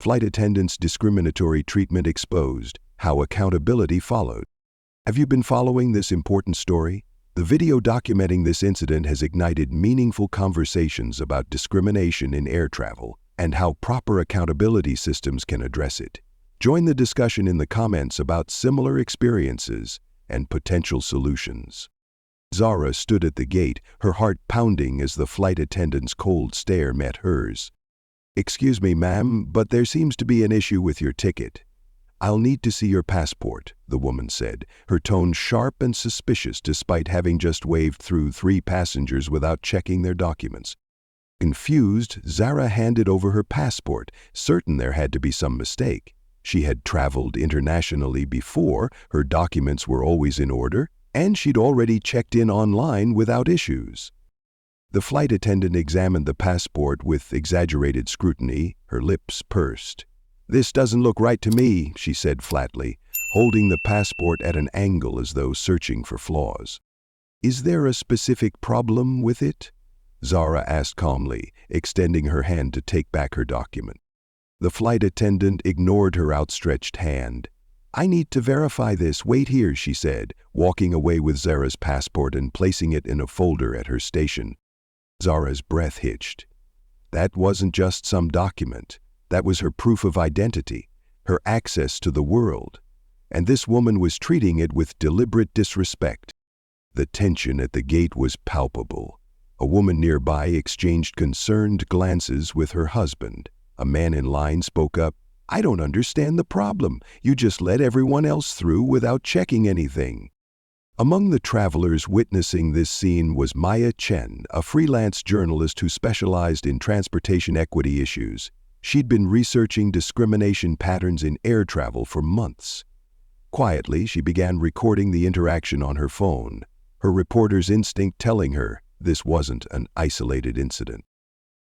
Flight attendants' discriminatory treatment exposed, how accountability followed. Have you been following this important story? The video documenting this incident has ignited meaningful conversations about discrimination in air travel and how proper accountability systems can address it. Join the discussion in the comments about similar experiences and potential solutions. Zara stood at the gate, her heart pounding as the flight attendant's cold stare met hers. "Excuse me, ma'am, but there seems to be an issue with your ticket." "I'll need to see your passport," the woman said, her tone sharp and suspicious despite having just waved through 3 passengers without checking their documents. Confused, Zara handed over her passport, certain there had to be some mistake. She had traveled internationally before, her documents were always in order, and she'd already checked in online without issues. The flight attendant examined the passport with exaggerated scrutiny, her lips pursed. "This doesn't look right to me," she said flatly, holding the passport at an angle as though searching for flaws. "Is there a specific problem with it?" Zara asked calmly, extending her hand to take back her document. The flight attendant ignored her outstretched hand. "I need to verify this. Wait here," she said, walking away with Zara's passport and placing it in a folder at her station. Zara's breath hitched. That wasn't just some document. That was her proof of identity, her access to the world. And this woman was treating it with deliberate disrespect. The tension at the gate was palpable. A woman nearby exchanged concerned glances with her husband. A man in line spoke up. "I don't understand the problem. You just let everyone else through without checking anything." Among the travelers witnessing this scene was Maya Chen, a freelance journalist who specialized in transportation equity issues. She'd been researching discrimination patterns in air travel for months. Quietly, she began recording the interaction on her phone, her reporter's instinct telling her this wasn't an isolated incident.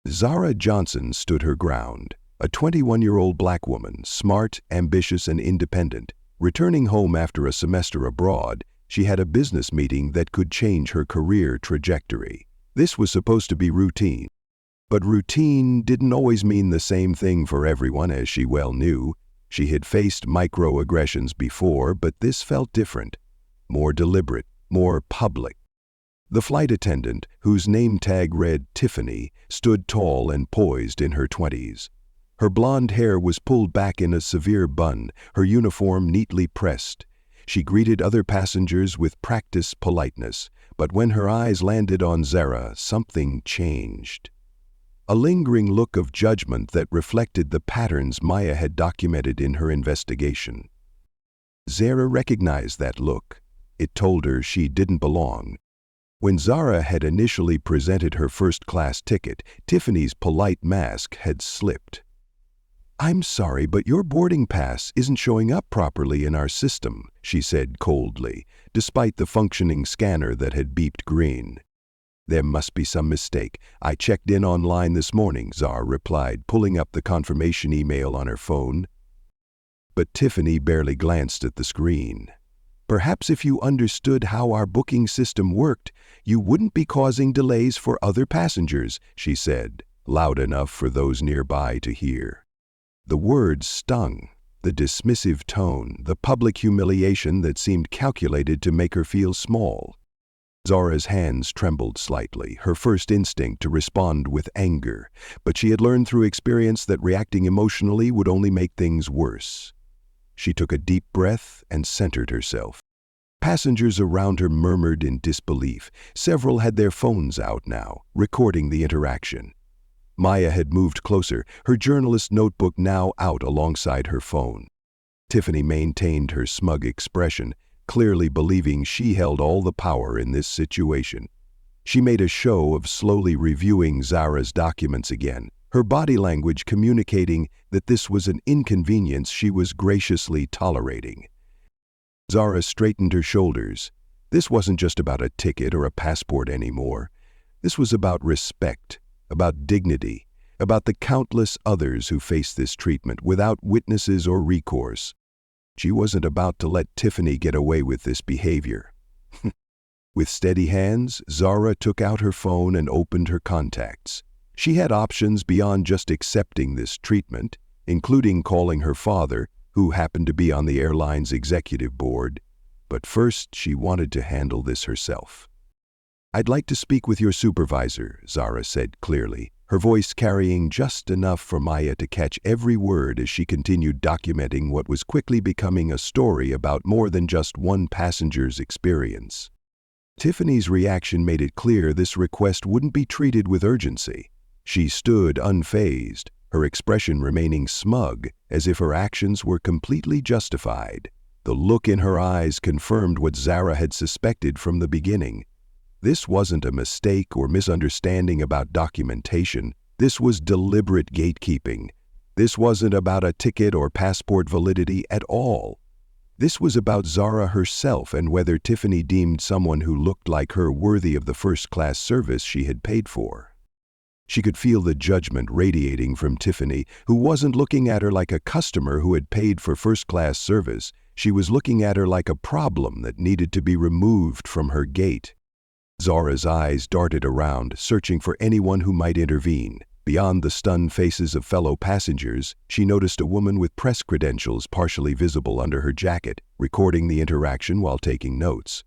Zara Johnson stood her ground, a 21-year-old black woman, smart, ambitious, and independent. Returning home after a semester abroad, she had a business meeting that could change her career trajectory. This was supposed to be routine. But routine didn't always mean the same thing for everyone, as she well knew. She had faced microaggressions before, but this felt different, more deliberate, more public. The flight attendant, whose name tag read Tiffany, stood tall and poised in her 20s. Her blonde hair was pulled back in a severe bun, her uniform neatly pressed. She greeted other passengers with practiced politeness, but when her eyes landed on Zara, something changed. A lingering look of judgment that reflected the patterns Maya had documented in her investigation. Zara recognized that look. It told her she didn't belong. When Zara had initially presented her first-class ticket, Tiffany's polite mask had slipped. "I'm sorry, but your boarding pass isn't showing up properly in our system," she said coldly, despite the functioning scanner that had beeped green. "There must be some mistake. I checked in online this morning," Zara replied, pulling up the confirmation email on her phone. But Tiffany barely glanced at the screen. "Perhaps if you understood how our booking system worked, you wouldn't be causing delays for other passengers," she said, loud enough for those nearby to hear. The words stung, the dismissive tone, the public humiliation that seemed calculated to make her feel small. Zara's hands trembled slightly, her first instinct to respond with anger, but she had learned through experience that reacting emotionally would only make things worse. She took a deep breath and centered herself. Passengers around her murmured in disbelief. Several had their phones out now, recording the interaction. Maya had moved closer, her journalist notebook now out alongside her phone. Tiffany maintained her smug expression, clearly believing she held all the power in this situation. She made a show of slowly reviewing Zara's documents again, her body language communicating that this was an inconvenience she was graciously tolerating. Zara straightened her shoulders. This wasn't just about a ticket or a passport anymore. This was about respect, about dignity, about the countless others who faced this treatment without witnesses or recourse. She wasn't about to let Tiffany get away with this behavior. With steady hands, Zara took out her phone and opened her contacts. She had options beyond just accepting this treatment. including calling her father, who happened to be on the airline's executive board. But first, she wanted to handle this herself. "I'd like to speak with your supervisor," Zara said clearly, her voice carrying just enough for Maya to catch every word as she continued documenting what was quickly becoming a story about more than just one passenger's experience. Tiffany's reaction made it clear this request wouldn't be treated with urgency. She stood unfazed, her expression remaining smug, as if her actions were completely justified. The look in her eyes confirmed what Zara had suspected from the beginning. This wasn't a mistake or misunderstanding about documentation. This was deliberate gatekeeping. This wasn't about a ticket or passport validity at all. This was about Zara herself and whether Tiffany deemed someone who looked like her worthy of the first-class service she had paid for. She could feel the judgment radiating from Tiffany, who wasn't looking at her like a customer who had paid for first-class service. She was looking at her like a problem that needed to be removed from her gate. Zara's eyes darted around, searching for anyone who might intervene. Beyond the stunned faces of fellow passengers, she noticed a woman with press credentials partially visible under her jacket, recording the interaction while taking notes.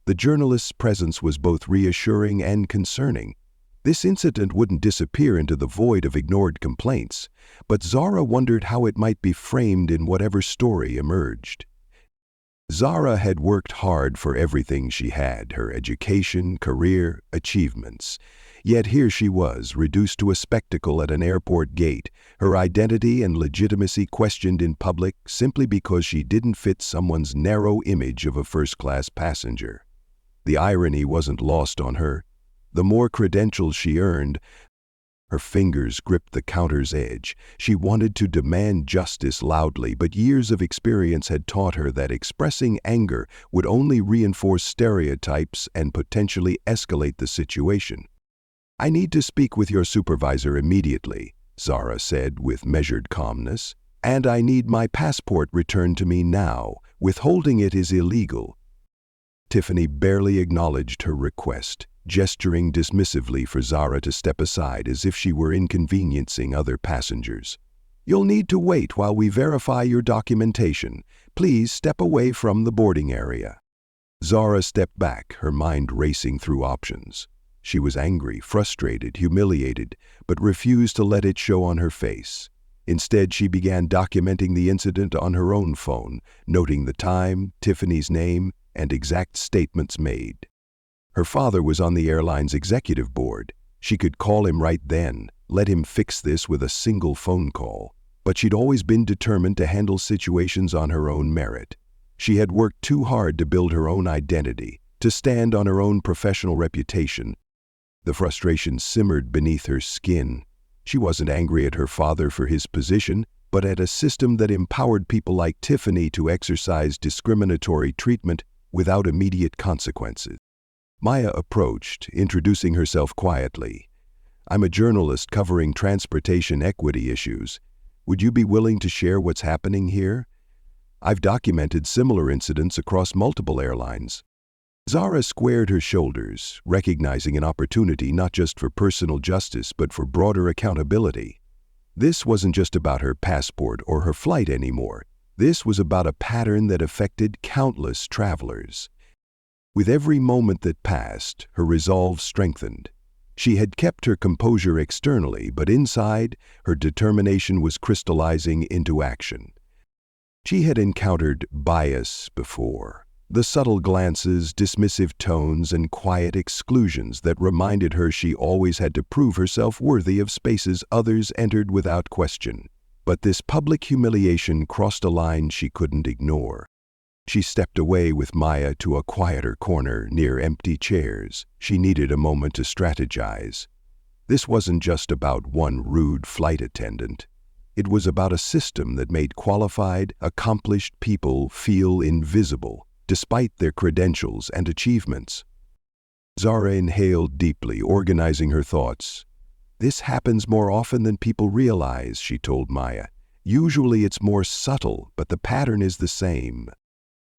The journalist's presence was both reassuring and concerning. This incident wouldn't disappear into the void of ignored complaints, but Zara wondered how it might be framed in whatever story emerged. Zara had worked hard for everything she had, her education, career, achievements. Yet here she was, reduced to a spectacle at an airport gate, her identity and legitimacy questioned in public simply because she didn't fit someone's narrow image of a first-class passenger. The irony wasn't lost on her. The more credentials she earned, her fingers gripped the counter's edge. She wanted to demand justice loudly, but years of experience had taught her that expressing anger would only reinforce stereotypes and potentially escalate the situation. "I need to speak with your supervisor immediately," Zara said with measured calmness, "and I need my passport returned to me now. Withholding it is illegal." Tiffany barely acknowledged her request, gesturing dismissively for Zara to step aside as if she were inconveniencing other passengers. "You'll need to wait while we verify your documentation. Please step away from the boarding area." Zara stepped back, her mind racing through options. She was angry, frustrated, humiliated, but refused to let it show on her face. Instead, she began documenting the incident on her own phone, noting the time, Tiffany's name, and exact statements made. Her father was on the airline's executive board. She could call him right then, let him fix this with a single phone call. But she'd always been determined to handle situations on her own merit. She had worked too hard to build her own identity, to stand on her own professional reputation. The frustration simmered beneath her skin. She wasn't angry at her father for his position, but at a system that empowered people like Tiffany to exercise discriminatory treatment without immediate consequences. Maya approached, introducing herself quietly. "I'm a journalist covering transportation equity issues. Would you be willing to share what's happening here? I've documented similar incidents across multiple airlines." Zara squared her shoulders, recognizing an opportunity not just for personal justice but for broader accountability. This wasn't just about her passport or her flight anymore. This was about a pattern that affected countless travelers. With every moment that passed, her resolve strengthened. She had kept her composure externally, but inside, her determination was crystallizing into action. She had encountered bias before. The subtle glances, dismissive tones, and quiet exclusions that reminded her she always had to prove herself worthy of spaces others entered without question. But this public humiliation crossed a line she couldn't ignore. She stepped away with Maya to a quieter corner near empty chairs. She needed a moment to strategize. This wasn't just about one rude flight attendant. It was about a system that made qualified, accomplished people feel invisible, despite their credentials and achievements. Zara inhaled deeply, organizing her thoughts. "This happens more often than people realize," she told Maya. "Usually it's more subtle, but the pattern is the same."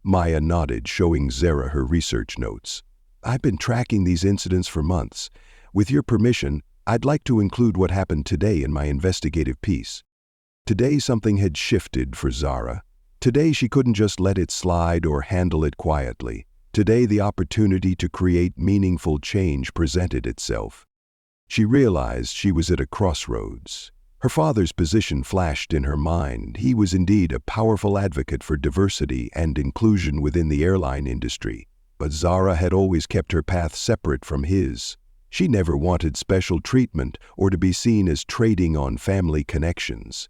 Maya nodded, showing Zara her research notes. "I've been tracking these incidents for months. With your permission, I'd like to include what happened today in my investigative piece." Today something had shifted for Zara. Today she couldn't just let it slide or handle it quietly. Today the opportunity to create meaningful change presented itself. She realized she was at a crossroads. Her father's position flashed in her mind. He was indeed a powerful advocate for diversity and inclusion within the airline industry. But Zara had always kept her path separate from his. She never wanted special treatment or to be seen as trading on family connections.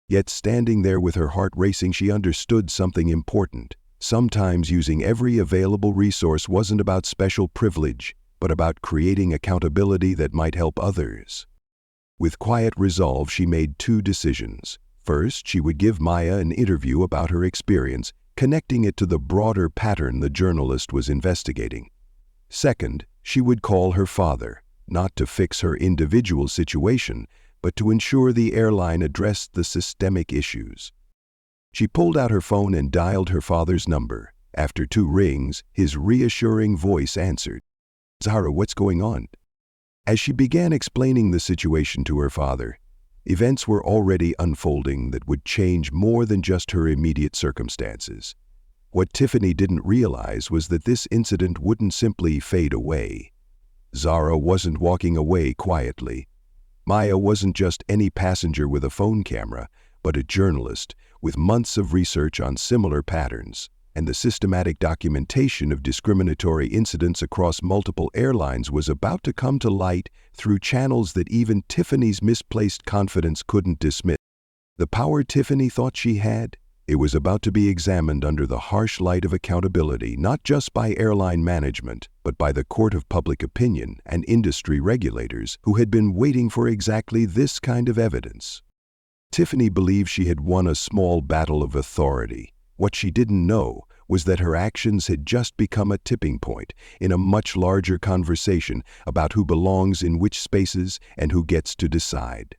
Yet standing there with her heart racing, she understood something important. Sometimes using every available resource wasn't about special privilege, but about creating accountability that might help others. With quiet resolve, she made two decisions. First, she would give Maya an interview about her experience, connecting it to the broader pattern the journalist was investigating. Second, she would call her father, not to fix her individual situation, but to ensure the airline addressed the systemic issues. She pulled out her phone and dialed her father's number. After 2 rings, his reassuring voice answered. "Zara, what's going on?" As she began explaining the situation to her father, events were already unfolding that would change more than just her immediate circumstances. What Tiffany didn't realize was that this incident wouldn't simply fade away. Zara wasn't walking away quietly. Maya wasn't just any passenger with a phone camera, but a journalist with months of research on similar patterns, and the systematic documentation of discriminatory incidents across multiple airlines was about to come to light through channels that even Tiffany's misplaced confidence couldn't dismiss. The power Tiffany thought she had, it was about to be examined under the harsh light of accountability, not just by airline management, but by the court of public opinion and industry regulators who had been waiting for exactly this kind of evidence. Tiffany believed she had won a small battle of authority. What she didn't know was that her actions had just become a tipping point in a much larger conversation about who belongs in which spaces and who gets to decide.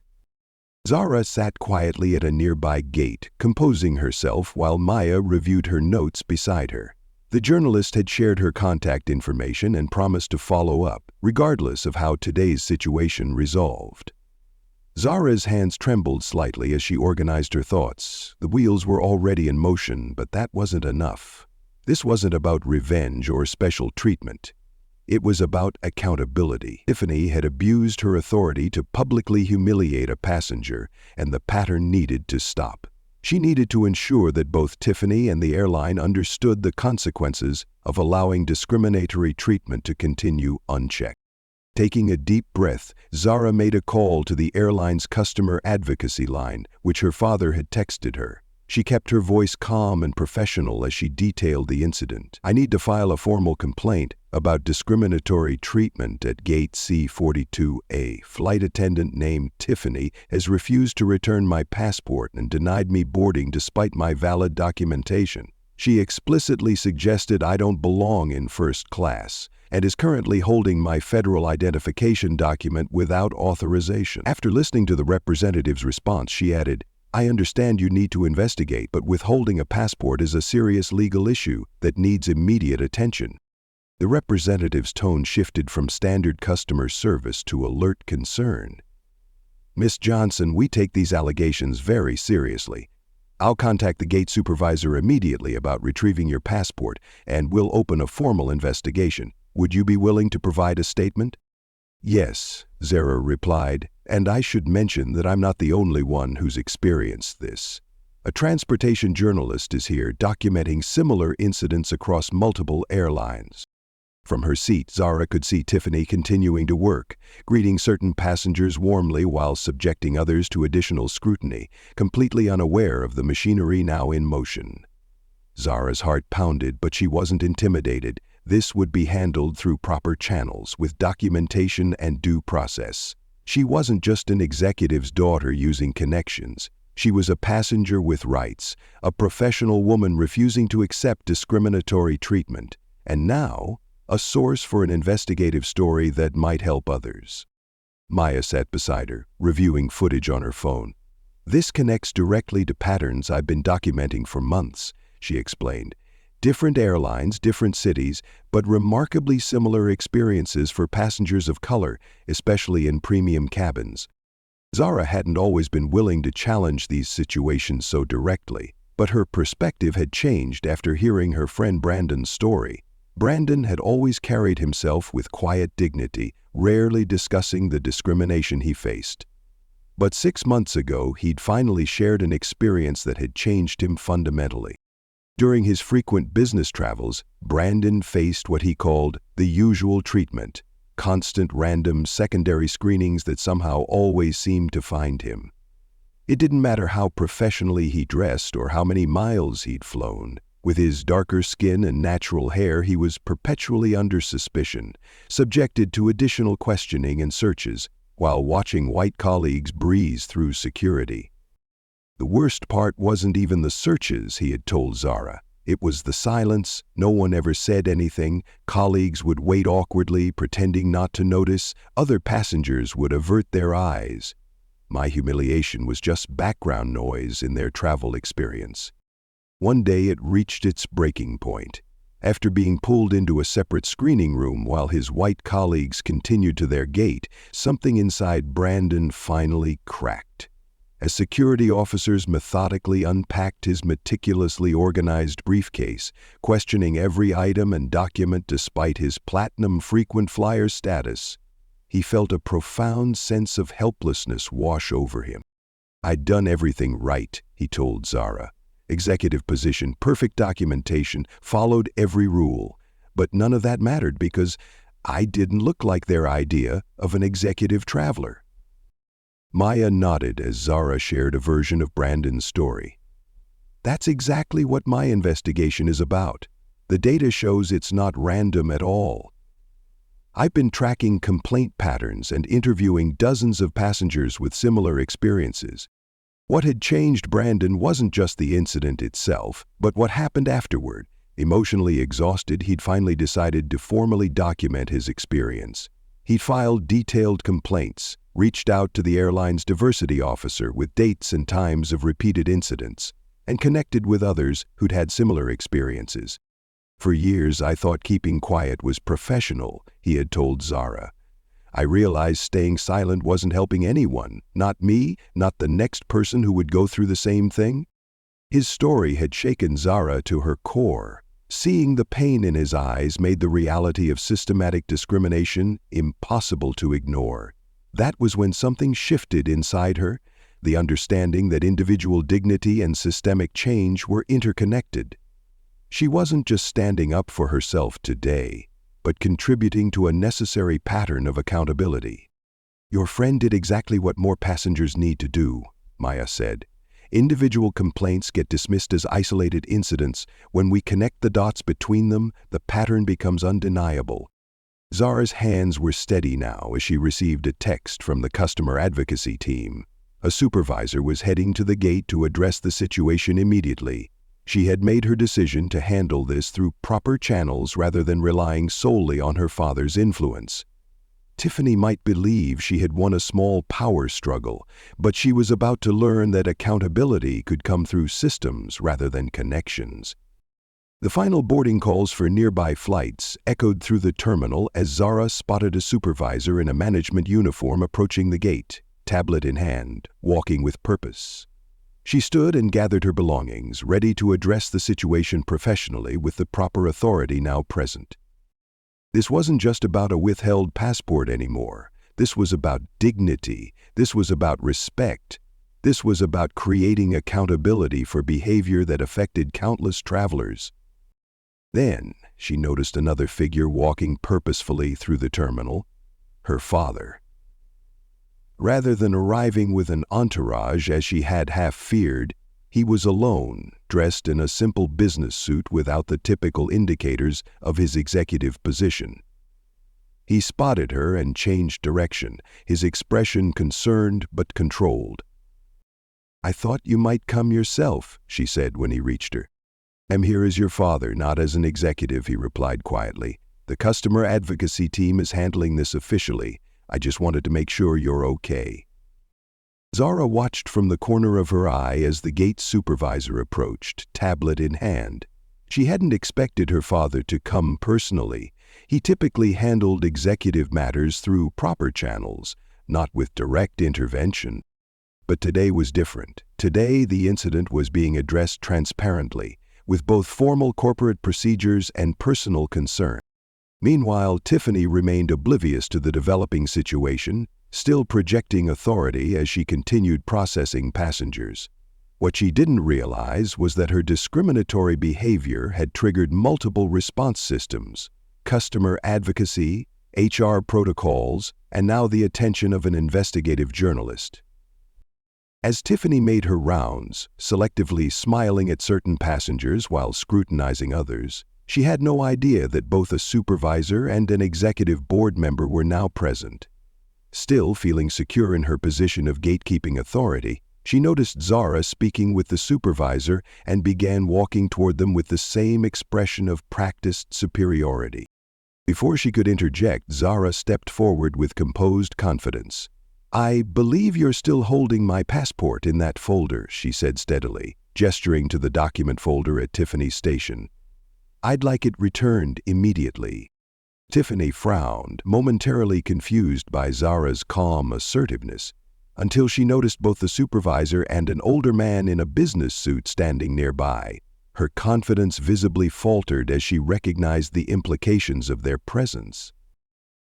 Zara sat quietly at a nearby gate, composing herself while Maya reviewed her notes beside her. The journalist had shared her contact information and promised to follow up, regardless of how today's situation resolved. Zara's hands trembled slightly as she organized her thoughts. The wheels were already in motion, but that wasn't enough. This wasn't about revenge or special treatment. It was about accountability. Tiffany had abused her authority to publicly humiliate a passenger, and the pattern needed to stop. She needed to ensure that both Tiffany and the airline understood the consequences of allowing discriminatory treatment to continue unchecked. Taking a deep breath, Zara made a call to the airline's customer advocacy line, which her father had texted her. She kept her voice calm and professional as she detailed the incident. "I need to file a formal complaint about discriminatory treatment at Gate C-42A. Flight attendant named Tiffany has refused to return my passport and denied me boarding despite my valid documentation. She explicitly suggested I don't belong in first class and is currently holding my federal identification document without authorization." After listening to the representative's response, she added, "I understand you need to investigate, but withholding a passport is a serious legal issue that needs immediate attention." The representative's tone shifted from standard customer service to alert concern. "Miss Johnson, we take these allegations very seriously. I'll contact the gate supervisor immediately about retrieving your passport, and we'll open a formal investigation. Would you be willing to provide a statement?" "Yes," Zara replied, "and I should mention that I'm not the only one who's experienced this. A transportation journalist is here documenting similar incidents across multiple airlines." From her seat, Zara could see Tiffany continuing to work, greeting certain passengers warmly while subjecting others to additional scrutiny, completely unaware of the machinery now in motion. Zara's heart pounded, but she wasn't intimidated. This would be handled through proper channels, with documentation and due process. She wasn't just an executive's daughter using connections. She was a passenger with rights, a professional woman refusing to accept discriminatory treatment, and now, a source for an investigative story that might help others. Maya sat beside her, reviewing footage on her phone. "This connects directly to patterns I've been documenting for months," she explained. "Different airlines, different cities, but remarkably similar experiences for passengers of color, especially in premium cabins." Zara hadn't always been willing to challenge these situations so directly, but her perspective had changed after hearing her friend Brandon's story. Brandon had always carried himself with quiet dignity, rarely discussing the discrimination he faced. But 6 months ago, he'd finally shared an experience that had changed him fundamentally. During his frequent business travels, Brandon faced what he called the usual treatment, constant random secondary screenings that somehow always seemed to find him. It didn't matter how professionally he dressed or how many miles he'd flown. With his darker skin and natural hair, he was perpetually under suspicion, subjected to additional questioning and searches, while watching white colleagues breeze through security. The worst part wasn't even the searches, he had told Zara. It was the silence. No one ever said anything. Colleagues would wait awkwardly, pretending not to notice. Other passengers would avert their eyes. My humiliation was just background noise in their travel experience. One day it reached its breaking point. After being pulled into a separate screening room while his white colleagues continued to their gate, something inside Brandon finally cracked. As security officers methodically unpacked his meticulously organized briefcase, questioning every item and document despite his platinum frequent flyer status, he felt a profound sense of helplessness wash over him. "I'd done everything right," he told Zara. "Executive position, perfect documentation, followed every rule. But none of that mattered because I didn't look like their idea of an executive traveler." Maya nodded as Zara shared a version of Brandon's story. "That's exactly what my investigation is about. The data shows it's not random at all. I've been tracking complaint patterns and interviewing dozens of passengers with similar experiences. What had changed Brandon wasn't just the incident itself, but what happened afterward. Emotionally exhausted, he'd finally decided to formally document his experience. He'd filed detailed complaints, reached out to the airline's diversity officer with dates and times of repeated incidents, and connected with others who'd had similar experiences. "For years, I thought keeping quiet was professional," he had told Zara. "I realized staying silent wasn't helping anyone, not me, not the next person who would go through the same thing." His story had shaken Zara to her core. Seeing the pain in his eyes made the reality of systematic discrimination impossible to ignore. That was when something shifted inside her, the understanding that individual dignity and systemic change were interconnected. She wasn't just standing up for herself today, but contributing to a necessary pattern of accountability. "Your friend did exactly what more passengers need to do," Maya said. "Individual complaints get dismissed as isolated incidents. When we connect the dots between them, the pattern becomes undeniable." Zara's hands were steady now as she received a text from the customer advocacy team. A supervisor was heading to the gate to address the situation immediately. She had made her decision to handle this through proper channels rather than relying solely on her father's influence. Tiffany might believe she had won a small power struggle, but she was about to learn that accountability could come through systems rather than connections. The final boarding calls for nearby flights echoed through the terminal as Zara spotted a supervisor in a management uniform approaching the gate, tablet in hand, walking with purpose. She stood and gathered her belongings, ready to address the situation professionally with the proper authority now present. This wasn't just about a withheld passport anymore. This was about dignity. This was about respect. This was about creating accountability for behavior that affected countless travelers. Then she noticed another figure walking purposefully through the terminal, her father. Rather than arriving with an entourage as she had half feared, he was alone, dressed in a simple business suit without the typical indicators of his executive position. He spotted her and changed direction, his expression concerned but controlled. "I thought you might come yourself," she said when he reached her. "I'm here as your father, not as an executive," he replied quietly. "The customer advocacy team is handling this officially. I just wanted to make sure you're okay." Zara watched from the corner of her eye as the gate supervisor approached, tablet in hand. She hadn't expected her father to come personally. He typically handled executive matters through proper channels, not with direct intervention. But today was different. Today, the incident was being addressed transparently, with both formal corporate procedures and personal concern. Meanwhile, Tiffany remained oblivious to the developing situation, still projecting authority as she continued processing passengers. What she didn't realize was that her discriminatory behavior had triggered multiple response systems: customer advocacy, HR protocols, and now the attention of an investigative journalist. As Tiffany made her rounds, selectively smiling at certain passengers while scrutinizing others, she had no idea that both a supervisor and an executive board member were now present. Still feeling secure in her position of gatekeeping authority, she noticed Zara speaking with the supervisor and began walking toward them with the same expression of practiced superiority. Before she could interject, Zara stepped forward with composed confidence. "I believe you're still holding my passport in that folder," she said steadily, gesturing to the document folder at Tiffany's station. "I'd like it returned immediately." Tiffany frowned, momentarily confused by Zara's calm assertiveness, until she noticed both the supervisor and an older man in a business suit standing nearby. Her confidence visibly faltered as she recognized the implications of their presence.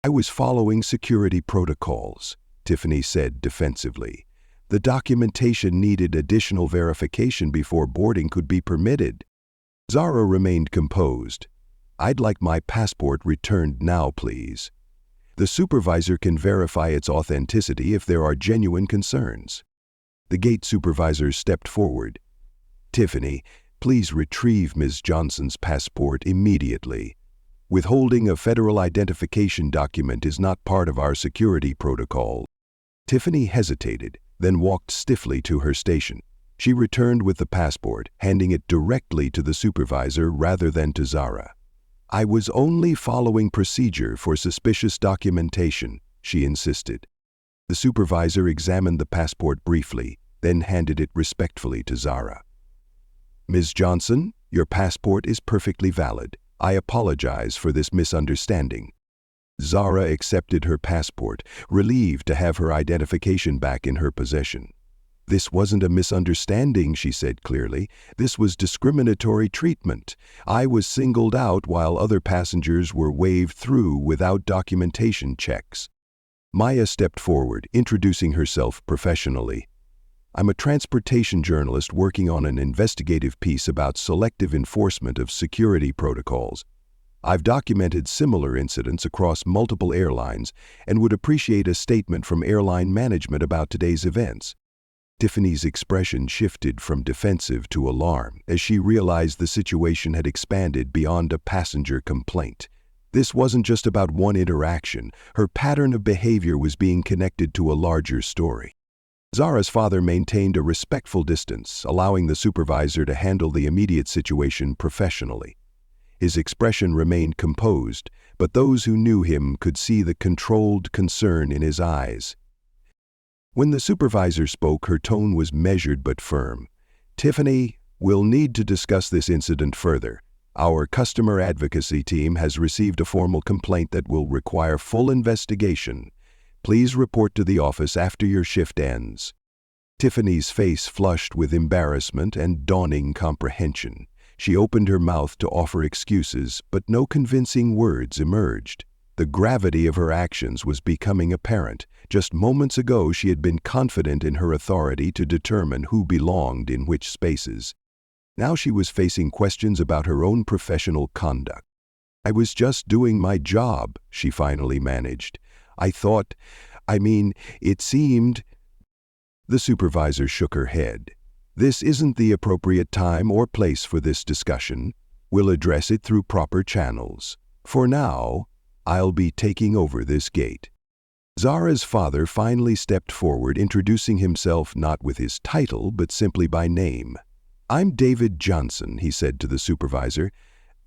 "I was following security protocols," Tiffany said defensively. "The documentation needed additional verification before boarding could be permitted." Zara remained composed. "I'd like my passport returned now, please. The supervisor can verify its authenticity if there are genuine concerns." The gate supervisor stepped forward. "Tiffany, please retrieve Ms. Johnson's passport immediately. Withholding a federal identification document is not part of our security protocol." Tiffany hesitated, then walked stiffly to her station. She returned with the passport, handing it directly to the supervisor rather than to Zara. "I was only following procedure for suspicious documentation," she insisted. The supervisor examined the passport briefly, then handed it respectfully to Zara. "Ms. Johnson, your passport is perfectly valid. I apologize for this misunderstanding." Zara accepted her passport, relieved to have her identification back in her possession. "This wasn't a misunderstanding," she said clearly. "This was discriminatory treatment. I was singled out while other passengers were waved through without documentation checks." Maya stepped forward, introducing herself professionally. "I'm a transportation journalist working on an investigative piece about selective enforcement of security protocols. I've documented similar incidents across multiple airlines and would appreciate a statement from airline management about today's events." Tiffany's expression shifted from defensive to alarm as she realized the situation had expanded beyond a passenger complaint. This wasn't just about one interaction. Her pattern of behavior was being connected to a larger story. Zara's father maintained a respectful distance, allowing the supervisor to handle the immediate situation professionally. His expression remained composed, but those who knew him could see the controlled concern in his eyes. When the supervisor spoke, her tone was measured but firm. "Tiffany, we'll need to discuss this incident further. Our customer advocacy team has received a formal complaint that will require full investigation. Please report to the office after your shift ends." Tiffany's face flushed with embarrassment and dawning comprehension. She opened her mouth to offer excuses, but no convincing words emerged. The gravity of her actions was becoming apparent. Just moments ago, she had been confident in her authority to determine who belonged in which spaces. Now she was facing questions about her own professional conduct. "I was just doing my job," she finally managed. It seemed." The supervisor shook her head. "This isn't the appropriate time or place for this discussion. We'll address it through proper channels. For now, I'll be taking over this gate." Zara's father finally stepped forward, introducing himself not with his title, but simply by name. "I'm David Johnson," he said to the supervisor.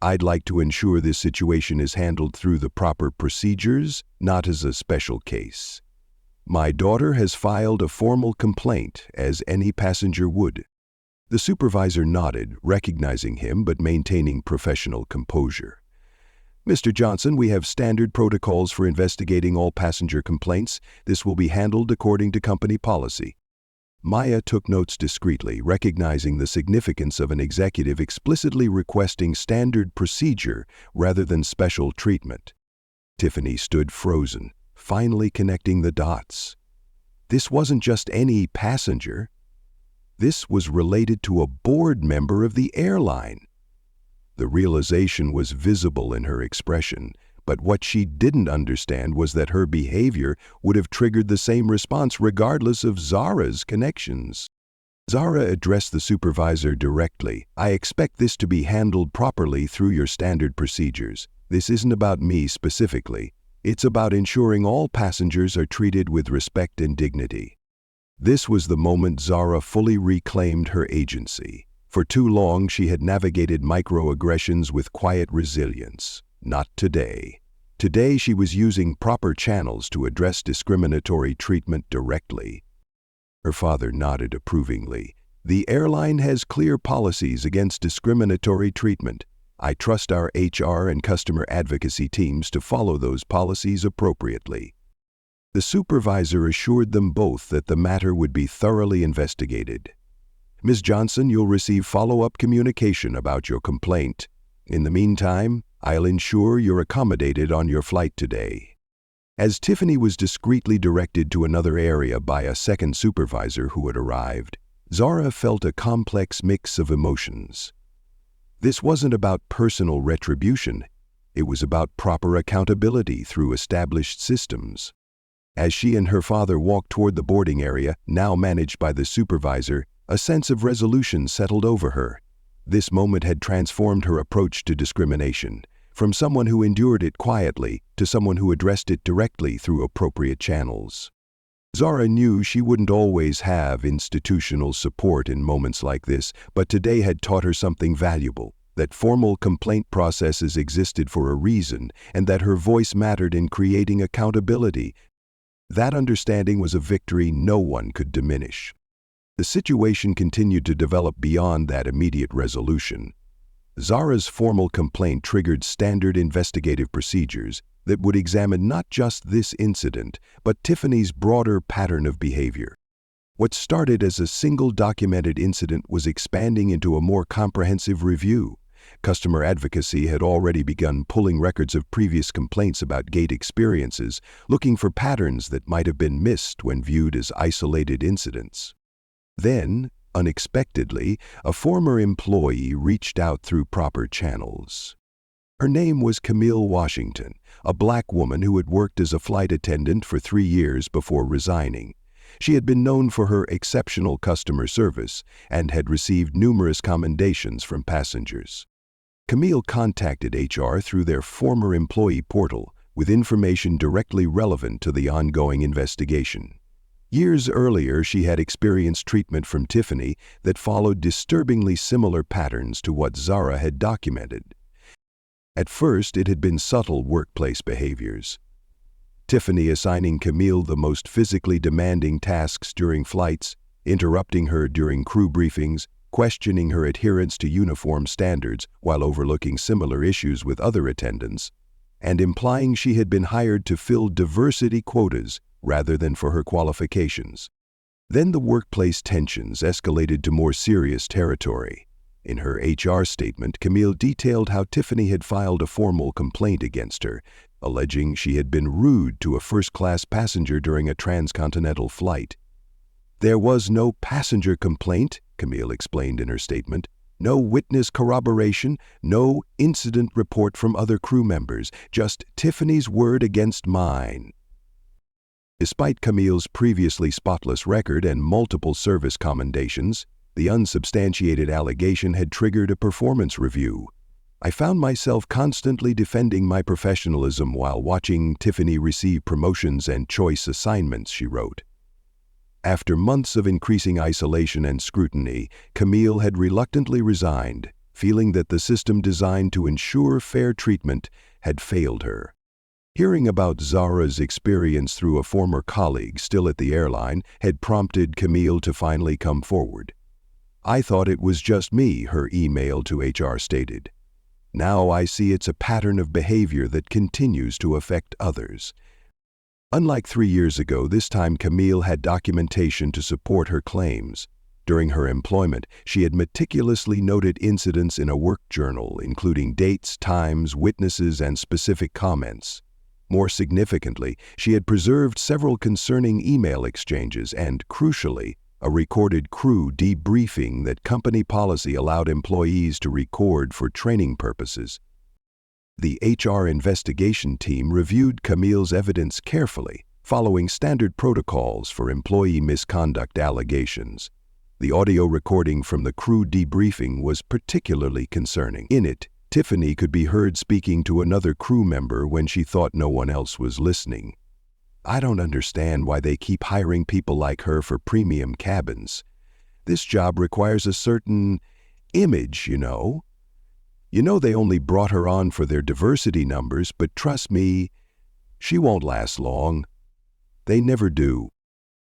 "I'd like to ensure this situation is handled through the proper procedures, not as a special case. My daughter has filed a formal complaint, as any passenger would." The supervisor nodded, recognizing him but maintaining professional composure. "Mr. Johnson, we have standard protocols for investigating all passenger complaints. This will be handled according to company policy." Maya took notes discreetly, recognizing the significance of an executive explicitly requesting standard procedure rather than special treatment. Tiffany stood frozen, finally connecting the dots. This wasn't just any passenger. This was related to a board member of the airline. The realization was visible in her expression, but what she didn't understand was that her behavior would have triggered the same response regardless of Zara's connections. Zara addressed the supervisor directly. "I expect this to be handled properly through your standard procedures. This isn't about me specifically. It's about ensuring all passengers are treated with respect and dignity." This was the moment Zara fully reclaimed her agency. For too long, she had navigated microaggressions with quiet resilience. Not today. Today, she was using proper channels to address discriminatory treatment directly. Her father nodded approvingly. "The airline has clear policies against discriminatory treatment. I trust our HR and customer advocacy teams to follow those policies appropriately." The supervisor assured them both that the matter would be thoroughly investigated. "Ms. Johnson, you'll receive follow-up communication about your complaint. In the meantime, I'll ensure you're accommodated on your flight today." As Tiffany was discreetly directed to another area by a second supervisor who had arrived, Zara felt a complex mix of emotions. This wasn't about personal retribution. It was about proper accountability through established systems. As she and her father walked toward the boarding area, now managed by the supervisor, a sense of resolution settled over her. This moment had transformed her approach to discrimination, from someone who endured it quietly to someone who addressed it directly through appropriate channels. Zara knew she wouldn't always have institutional support in moments like this, but today had taught her something valuable, that formal complaint processes existed for a reason and that her voice mattered in creating accountability. That understanding was a victory no one could diminish. The situation continued to develop beyond that immediate resolution. Zara's formal complaint triggered standard investigative procedures that would examine not just this incident, but Tiffany's broader pattern of behavior. What started as a single documented incident was expanding into a more comprehensive review. Customer advocacy had already begun pulling records of previous complaints about gate experiences, looking for patterns that might have been missed when viewed as isolated incidents. Then, unexpectedly, a former employee reached out through proper channels. Her name was Camille Washington, a black woman who had worked as a flight attendant for 3 years before resigning. She had been known for her exceptional customer service and had received numerous commendations from passengers. Camille contacted HR through their former employee portal with information directly relevant to the ongoing investigation. Years earlier, she had experienced treatment from Tiffany that followed disturbingly similar patterns to what Zara had documented. At first, it had been subtle workplace behaviors. Tiffany assigning Camille the most physically demanding tasks during flights, interrupting her during crew briefings, questioning her adherence to uniform standards while overlooking similar issues with other attendants, and implying she had been hired to fill diversity quotas rather than for her qualifications. Then the workplace tensions escalated to more serious territory. In her HR statement, Camille detailed how Tiffany had filed a formal complaint against her, alleging she had been rude to a first-class passenger during a transcontinental flight. "There was no passenger complaint," Camille explained in her statement. "No witness corroboration, no incident report from other crew members, just Tiffany's word against mine." Despite Camille's previously spotless record and multiple service commendations, the unsubstantiated allegation had triggered a performance review. "I found myself constantly defending my professionalism while watching Tiffany receive promotions and choice assignments," she wrote. After months of increasing isolation and scrutiny, Camille had reluctantly resigned, feeling that the system designed to ensure fair treatment had failed her. Hearing about Zara's experience through a former colleague still at the airline had prompted Camille to finally come forward. "I thought it was just me," her email to HR stated. "Now I see it's a pattern of behavior that continues to affect others." Unlike 3 years ago, this time Camille had documentation to support her claims. During her employment, she had meticulously noted incidents in a work journal, including dates, times, witnesses, and specific comments. More significantly, she had preserved several concerning email exchanges and, crucially, a recorded crew debriefing that company policy allowed employees to record for training purposes. The HR investigation team reviewed Camille's evidence carefully, following standard protocols for employee misconduct allegations. The audio recording from the crew debriefing was particularly concerning. In it, Tiffany could be heard speaking to another crew member when she thought no one else was listening. "I don't understand why they keep hiring people like her for premium cabins. This job requires a certain image, you know. You know they only brought her on for their diversity numbers, but trust me, she won't last long. They never do."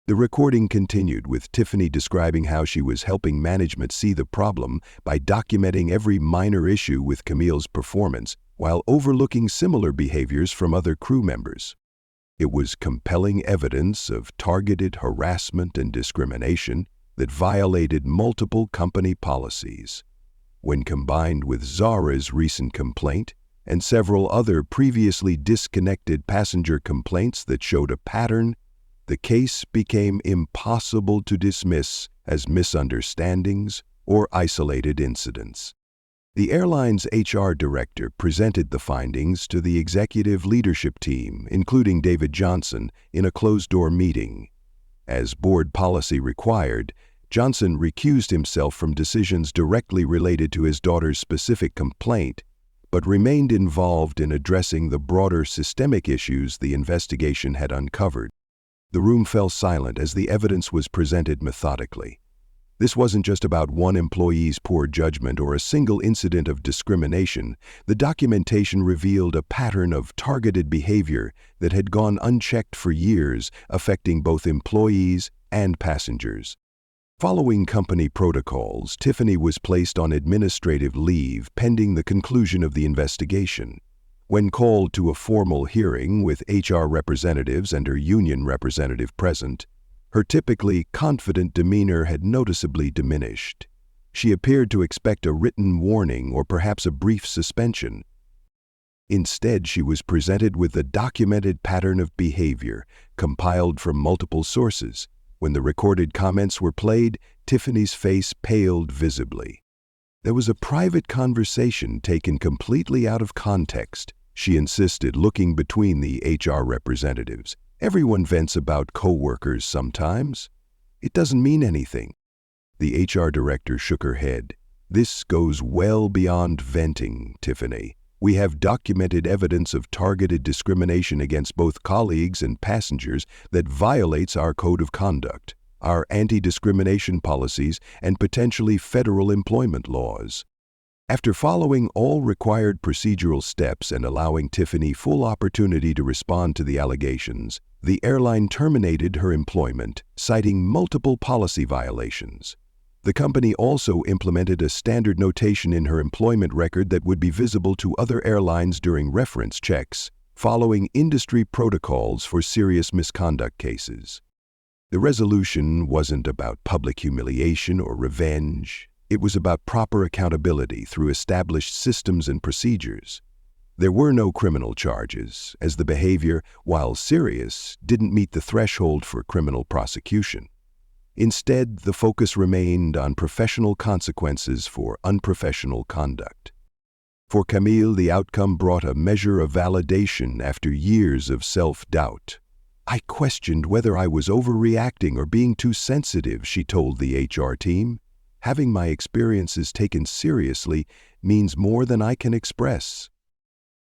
The recording continued with Tiffany describing how she was helping management see the problem by documenting every minor issue with Camille's performance while overlooking similar behaviors from other crew members. It was compelling evidence of targeted harassment and discrimination that violated multiple company policies. When combined with Zara's recent complaint and several other previously disconnected passenger complaints that showed a pattern, the case became impossible to dismiss as misunderstandings or isolated incidents. The airline's HR director presented the findings to the executive leadership team, including David Johnson, in a closed-door meeting. As board policy required, Johnson recused himself from decisions directly related to his daughter's specific complaint, but remained involved in addressing the broader systemic issues the investigation had uncovered. The room fell silent as the evidence was presented methodically. This wasn't just about one employee's poor judgment or a single incident of discrimination. The documentation revealed a pattern of targeted behavior that had gone unchecked for years, affecting both employees and passengers. Following company protocols, Tiffany was placed on administrative leave pending the conclusion of the investigation. When called to a formal hearing with HR representatives and her union representative present, her typically confident demeanor had noticeably diminished. She appeared to expect a written warning or perhaps a brief suspension. Instead, she was presented with a documented pattern of behavior, compiled from multiple sources. When the recorded comments were played, Tiffany's face paled visibly. There was a private conversation taken completely out of context, she insisted, looking between the HR representatives. "Everyone vents about co-workers sometimes. It doesn't mean anything." The HR director shook her head. "This goes well beyond venting, Tiffany. We have documented evidence of targeted discrimination against both colleagues and passengers that violates our code of conduct, our anti-discrimination policies, and potentially federal employment laws." After following all required procedural steps and allowing Tiffany full opportunity to respond to the allegations, the airline terminated her employment, citing multiple policy violations. The company also implemented a standard notation in her employment record that would be visible to other airlines during reference checks, following industry protocols for serious misconduct cases. The resolution wasn't about public humiliation or revenge. It was about proper accountability through established systems and procedures. There were no criminal charges, as the behavior, while serious, didn't meet the threshold for criminal prosecution. Instead, the focus remained on professional consequences for unprofessional conduct. For Camille, the outcome brought a measure of validation after years of self-doubt. "I questioned whether I was overreacting or being too sensitive," she told the HR team. "Having my experiences taken seriously means more than I can express."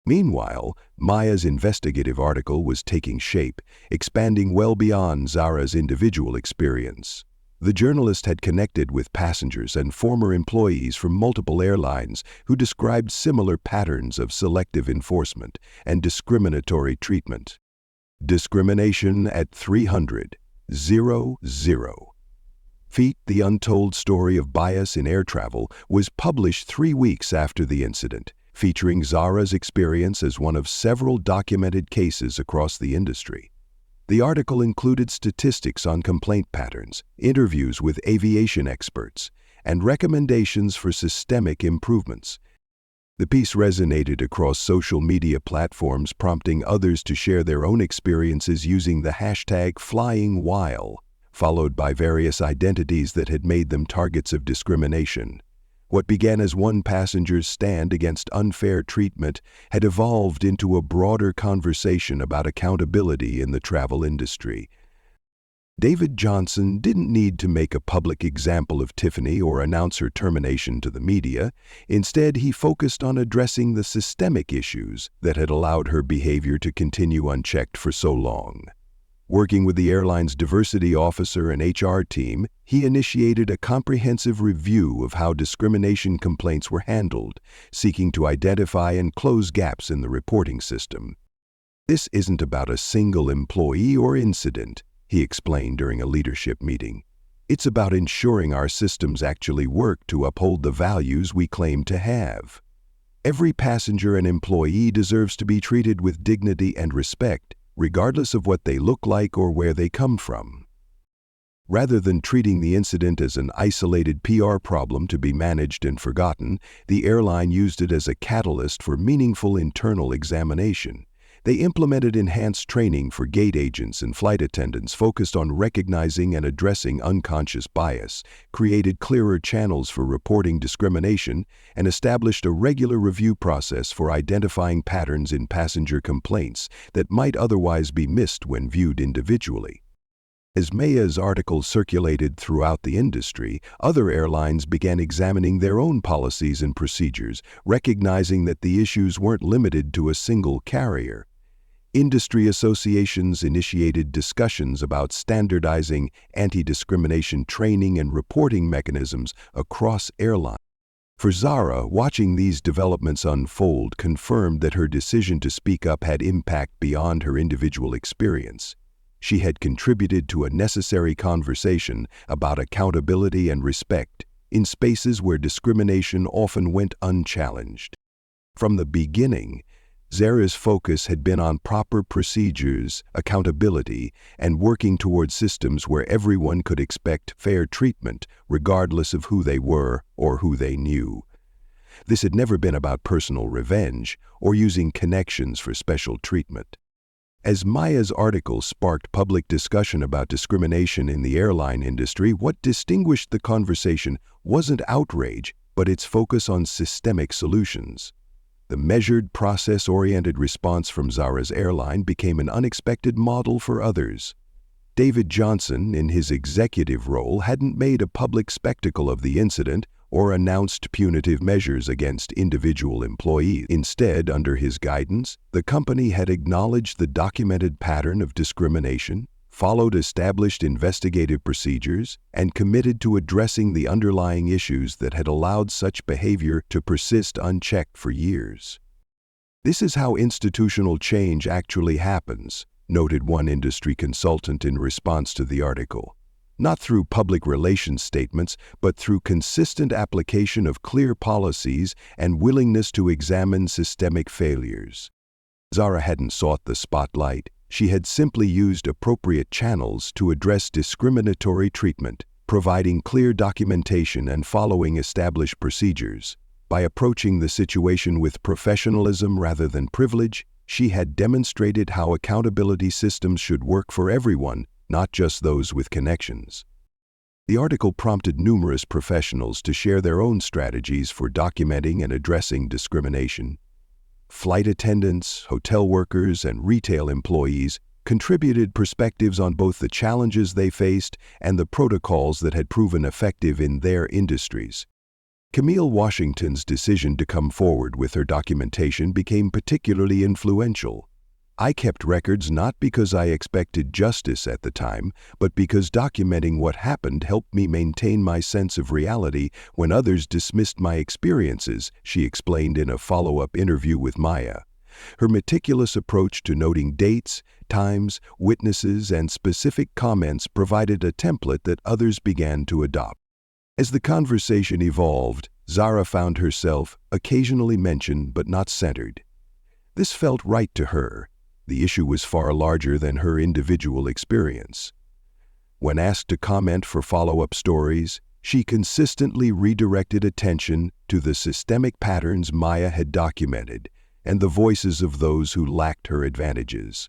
Meanwhile, Maya's investigative article was taking shape, expanding well beyond Zara's individual experience. The journalist had connected with passengers and former employees from multiple airlines who described similar patterns of selective enforcement and discriminatory treatment. Discrimination at 300,000 feet, the untold story of bias in air travel, was published 3 weeks after the incident, featuring Zara's experience as one of several documented cases across the industry. The article included statistics on complaint patterns, interviews with aviation experts, and recommendations for systemic improvements. The piece resonated across social media platforms, prompting others to share their own experiences using the hashtag #FlyingWhile, followed by various identities that had made them targets of discrimination. What began as one passenger's stand against unfair treatment had evolved into a broader conversation about accountability in the travel industry. David Johnson didn't need to make a public example of Tiffany or announce her termination to the media. Instead, he focused on addressing the systemic issues that had allowed her behavior to continue unchecked for so long. Working with the airline's diversity officer and HR team, he initiated a comprehensive review of how discrimination complaints were handled, seeking to identify and close gaps in the reporting system. "This isn't about a single employee or incident," he explained during a leadership meeting. "It's about ensuring our systems actually work to uphold the values we claim to have. Every passenger and employee deserves to be treated with dignity and respect, regardless of what they look like or where they come from." Rather than treating the incident as an isolated PR problem to be managed and forgotten, the airline used it as a catalyst for meaningful internal examination. They implemented enhanced training for gate agents and flight attendants focused on recognizing and addressing unconscious bias, created clearer channels for reporting discrimination, and established a regular review process for identifying patterns in passenger complaints that might otherwise be missed when viewed individually. As Maya's article circulated throughout the industry, other airlines began examining their own policies and procedures, recognizing that the issues weren't limited to a single carrier. Industry associations initiated discussions about standardizing anti-discrimination training and reporting mechanisms across airlines. For Zara, watching these developments unfold confirmed that her decision to speak up had impact beyond her individual experience. She had contributed to a necessary conversation about accountability and respect in spaces where discrimination often went unchallenged. From the beginning, Zara's focus had been on proper procedures, accountability, and working towards systems where everyone could expect fair treatment, regardless of who they were or who they knew. This had never been about personal revenge or using connections for special treatment. As Maya's article sparked public discussion about discrimination in the airline industry, what distinguished the conversation wasn't outrage, but its focus on systemic solutions. The measured, process-oriented response from Zara's airline became an unexpected model for others. David Johnson, in his executive role, hadn't made a public spectacle of the incident or announced punitive measures against individual employees. Instead, under his guidance, the company had acknowledged the documented pattern of discrimination, followed established investigative procedures, and committed to addressing the underlying issues that had allowed such behavior to persist unchecked for years. "This is how institutional change actually happens," noted one industry consultant in response to the article. "Not through public relations statements, but through consistent application of clear policies and willingness to examine systemic failures." Zara hadn't sought the spotlight. She had simply used appropriate channels to address discriminatory treatment, providing clear documentation and following established procedures. By approaching the situation with professionalism rather than privilege, she had demonstrated how accountability systems should work for everyone, not just those with connections. The article prompted numerous professionals to share their own strategies for documenting and addressing discrimination. Flight attendants, hotel workers, and retail employees contributed perspectives on both the challenges they faced and the protocols that had proven effective in their industries. Camille Washington's decision to come forward with her documentation became particularly influential. "I kept records not because I expected justice at the time, but because documenting what happened helped me maintain my sense of reality when others dismissed my experiences," she explained in a follow-up interview with Maya. Her meticulous approach to noting dates, times, witnesses, and specific comments provided a template that others began to adopt. As the conversation evolved, Zara found herself occasionally mentioned but not centered. This felt right to her. The issue was far larger than her individual experience. When asked to comment for follow-up stories, she consistently redirected attention to the systemic patterns Maya had documented and the voices of those who lacked her advantages.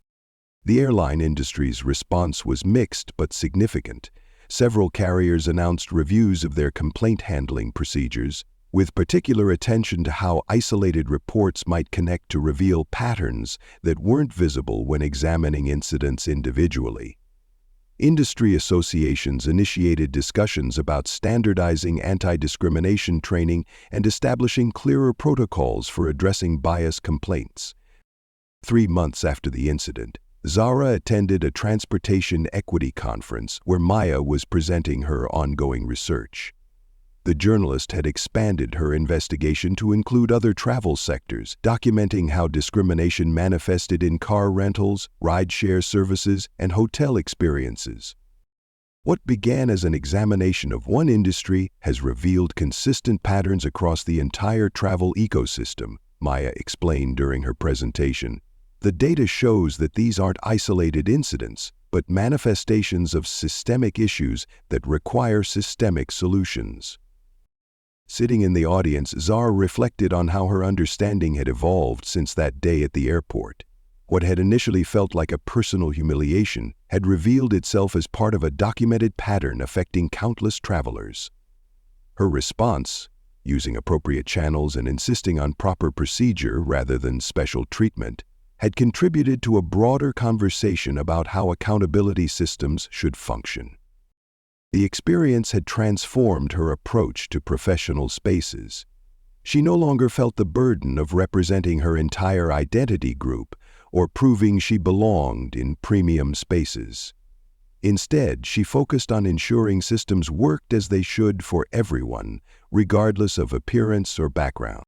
The airline industry's response was mixed but significant. Several carriers announced reviews of their complaint handling procedures, with particular attention to how isolated reports might connect to reveal patterns that weren't visible when examining incidents individually. Industry associations initiated discussions about standardizing anti-discrimination training and establishing clearer protocols for addressing bias complaints. 3 months after the incident, Zara attended a transportation equity conference where Maya was presenting her ongoing research. The journalist had expanded her investigation to include other travel sectors, documenting how discrimination manifested in car rentals, rideshare services, and hotel experiences. What began as an examination of one industry has revealed consistent patterns across the entire travel ecosystem, Maya explained during her presentation. The data shows that these aren't isolated incidents, but manifestations of systemic issues that require systemic solutions. Sitting in the audience, Zara reflected on how her understanding had evolved since that day at the airport. What had initially felt like a personal humiliation had revealed itself as part of a documented pattern affecting countless travelers. Her response, using appropriate channels and insisting on proper procedure rather than special treatment, had contributed to a broader conversation about how accountability systems should function. The experience had transformed her approach to professional spaces. She no longer felt the burden of representing her entire identity group or proving she belonged in premium spaces. Instead, she focused on ensuring systems worked as they should for everyone, regardless of appearance or background.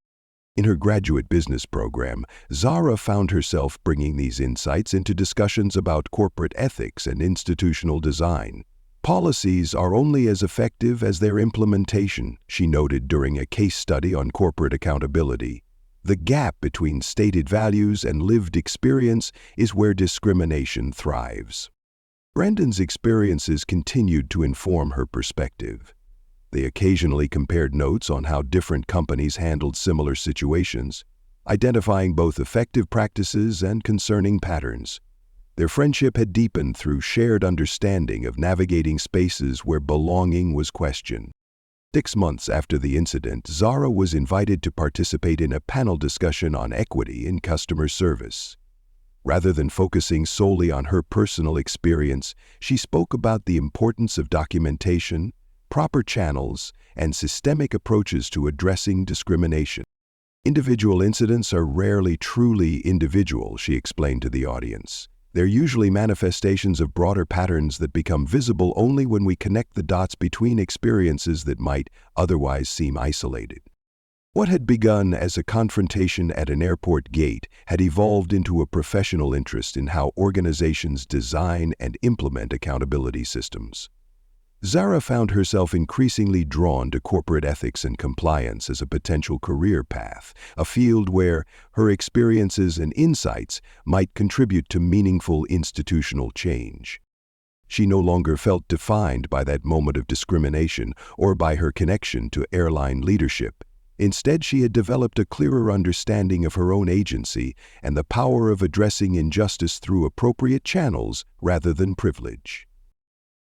In her graduate business program, Zara found herself bringing these insights into discussions about corporate ethics and institutional design. Policies are only as effective as their implementation, she noted during a case study on corporate accountability. The gap between stated values and lived experience is where discrimination thrives. Brendan's experiences continued to inform her perspective. They occasionally compared notes on how different companies handled similar situations, identifying both effective practices and concerning patterns. Their friendship had deepened through shared understanding of navigating spaces where belonging was questioned. 6 months after the incident, Zara was invited to participate in a panel discussion on equity in customer service. Rather than focusing solely on her personal experience, she spoke about the importance of documentation, proper channels, and systemic approaches to addressing discrimination. Individual incidents are rarely truly individual, she explained to the audience. They're usually manifestations of broader patterns that become visible only when we connect the dots between experiences that might otherwise seem isolated. What had begun as a confrontation at an airport gate had evolved into a professional interest in how organizations design and implement accountability systems. Zara found herself increasingly drawn to corporate ethics and compliance as a potential career path, a field where her experiences and insights might contribute to meaningful institutional change. She no longer felt defined by that moment of discrimination or by her connection to airline leadership. Instead, she had developed a clearer understanding of her own agency and the power of addressing injustice through appropriate channels rather than privilege.